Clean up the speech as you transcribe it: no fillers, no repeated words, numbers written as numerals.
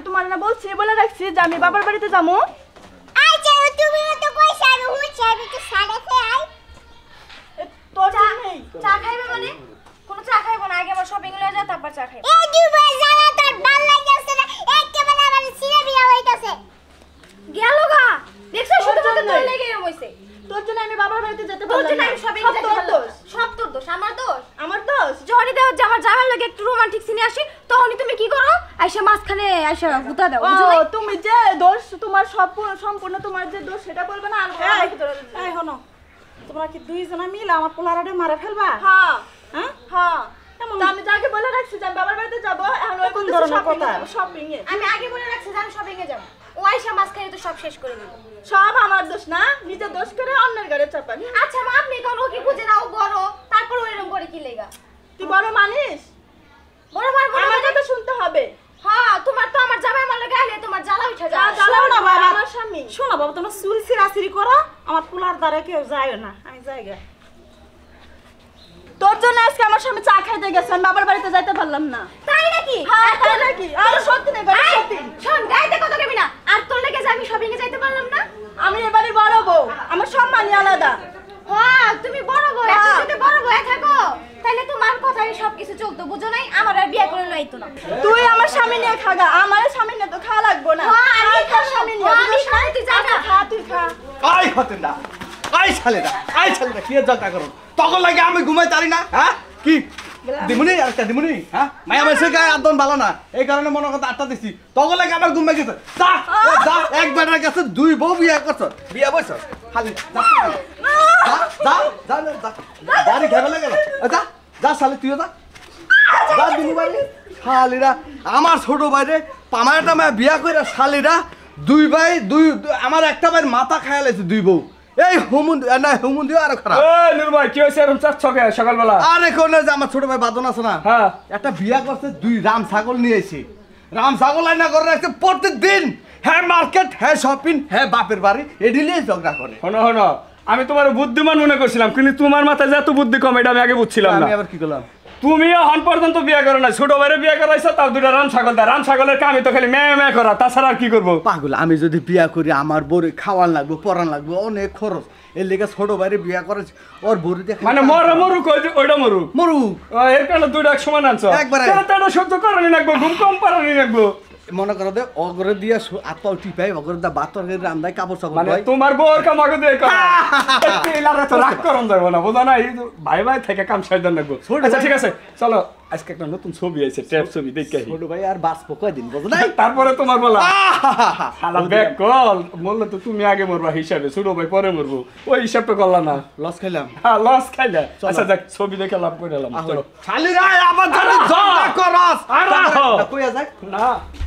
তোমার না বলছি বলে রাখছি যে আমি বাবার বাড়িতে যাবো। আচ্ছা তুমি তো কইছ আর হচ্ছে আমি তো সাড়ে খাই। তোর জন্যই চা খাইবে মানে কোন চা খাইবো না, আগে আমার শপিং লয়ে যা তারপর চা খাইবো। এই দুবার জ্বালা তোর ভাল লাগছে না, একেবারে আমার সিরে বিয়া হইতাছে। গেল গা দেখছ শুধু শুধু তোর লেগে হইছে। তোর জন্য আমি বাবার বাড়িতে যেতে তোর পারলাম জন্য না। আমি শপিং সব যেতে তোর পারলাম দোষ। না। সব তোর দোষ, আমার দোষ। আমার দোষ? জহরি দাও যে আমার জামার লাগে একটু রোমান্টিক সিনে আসি তখনই তুমি কি করো, আইসা মাঝখানে আইসা গুতা দাও, বুঝো না? তুমি যে দোষ তোমার সম্পূর্ণ তোমার যে দোষ সেটা বলবে না। আর এই হনো, তোমরা কি দুইজনা মিলে আমার পোলারাডে মারে ফেলবা? হ্যাঁ হ্যাঁ হ্যাঁ, তা আমি যাকে বলে রাখছি যে আমি বাবার বাড়িতে যাবো, এখন ওই কোন বলতেছে ধরনের কথা? শপিং এ। আমি আগে বলে রাখছি যে আমি শপিং এ যাব, ও আইসা মাঝখানে তো সব শেষ করে দিল। সব আমার দোষ না, নিজের দোষ করে অন্যের গাড়ি চাপান। আচ্ছা মা আপনি কোন কি বুঝে নাও বড়, তারপর ওইরকম করে কি লেগা? তুই বড় মানিস, বড় মার বড় আমার কথা শুনতে হবে। হ্যাঁ তোমার তো আমার জামাই আমার লাগে আইলে তোমার জ্বালা উঠা যা যায়। জ্বালাও না বাবা, বাবা। আমার স্বামী। শোনো বাবা, তোমরা চুল ছিঁড়াছিড়ি করো, আমার পোলার দ্বারা কেউ যায় না, আমি যাই গে। তোর জন্য আজকে আমার স্বামী চা খাইতে গেছে, আমি বাবার বাড়িতে যাইতে পারলাম না। তাই নাকি? হ্যাঁ তাই নাকি? আর সত্যি নেই বাবা, এই, সত্যি। শোন গাইতে কথা কবি না, আর তোর লেগে যে আমি শপিং এ যাইতে পারলাম না। আমি এবারে বড় বউ, আমার সম্মানই আলাদা। হ্যাঁ তুমি বড় বউ, এখন হ্যাঁ। যদি বড় বউ থাকো তাহলে তোমার কথাই সবকিছু চলতো, বুঝো নাই? আমার আর বিয়ে করে লইতো না। তুই আমার স্বামী নিয়ে খাগা, আমার স্বামী নিয়ে তো খাওয়া লাগবো না। হ্যাঁ, আমি আর তোর খাবো। স্বামী নিয়ে, হ্যাঁ, আমি বুঝিস না? খাবো, তুই যা আচ্ছা, না। খা, তুই খা। আই হতেন না, আই ছালেরা, কি জলটা করো তখন লাগে আমি ঘুমাই পারি না। হ্যাঁ কি দিমুনি আরেকটা দিমুনি, হ্যাঁ মায়া মাসে গায়ে আদন ভালো না, এই কারণে মনে কথা আটটা দিছি, তখন লাগে আমার ঘুমাই গেছে। যা যা, এক বেটার কাছে দুই বউ বিয়ে করছ, বিয়ে বইছ খালি যা যা যা যা গাড়ি খেয়ে ফেলে গেল। যা যা শালি তুইও যা যা দিমু বাড়ি। শালিরা আমার ছোট ভাইরে পামায় টামায় বিয়া করে শালিরা দুই ভাই আমার একটা ভাইয়ের মাথা খায়া লাইছে দুই বউ। এই হুমুন্দি আরো খারাপ। নির্ময় কি হয়েছে এরকম চাচ্ছ কে সকালবেলা? আরে কোন যে আমার ছোট ভাই বাদন আছে না, হ্যাঁ একটা বিয়া করছে, দুই রাম ছাগল নিয়ে এসে রাম ছাগল আইনা করে রাখছে প্রত্যেকদিন। হ্যাঁ মার্কেট, হ্যাঁ শপিং, হ্যাঁ বাপের বাড়ি, এডি নিয়ে ঝগড়া করে। হনো হনো, আমি তোমার বুদ্ধিমান মনে করছিলাম, কিন্তু তোমার মাথায় যে এত বুদ্ধি কম এটা আমি আগে বুঝছিলাম না। আমি আবার কি করলাম? তুমি এখন পর্যন্ত বিয়ে করো না, ছোট ভাইরে বিয়ে করাইছো, তাও দুটা রাম ছাগল দেয়। রাম ছাগলের কামই তো খালি মেয়ে মেয়ে করা, তাছাড়া আর কি করবো? পাগল, আমি যদি বিয়া করি আমার বউরে খাওয়ান লাগবে, পরান লাগবে, অনেক খরচ। এর লেগে ছোট ভাইরে বিয়া করেছি, ওর বউরে দেখে মানে মরুক ওইটা মরুক মরুক। এর কারণে দুইটা এক সমান আনছো, একবারে। তাহলে সহ্য করানি লাগবো, ঘুম কম পারানি লাগবো। মনে করো দে অগরে দিয়া আত্মাও টিপাই, অগরে দা বাতর রান্দায় কাপড় চাপড় মানে ধোয়। তোমার বউর কাম আগে দিয়ে করো। এলারে তো রাগ করন যাবো না, বোঝা না? এই ভাই ভাই থেকে কাম সাইডান লাগবো। আচ্ছা ঠিক আছে, চলো আজকে একটা নতুন ছবি আছে, ট্র্যাপ ছবি দেখে আসি। ছোট ভাই আর বাঁচবো কয়দিন, বুঝো নাই? তারপরে তোমার বলা শালা ব্যাক কল বললে তো তুমি আগে মরবা হিসাবে, ছোট ভাই পরে মরবো, ওই হিসাবটা করলা না। লস খাইলাম। হ্যাঁ লস খাইলে। আচ্ছা দেখ ছবি দেখে লাভ করে এলাম, চলো। শালিরা আবার জানি ঝগড়া করস। আর কইয়া যাক না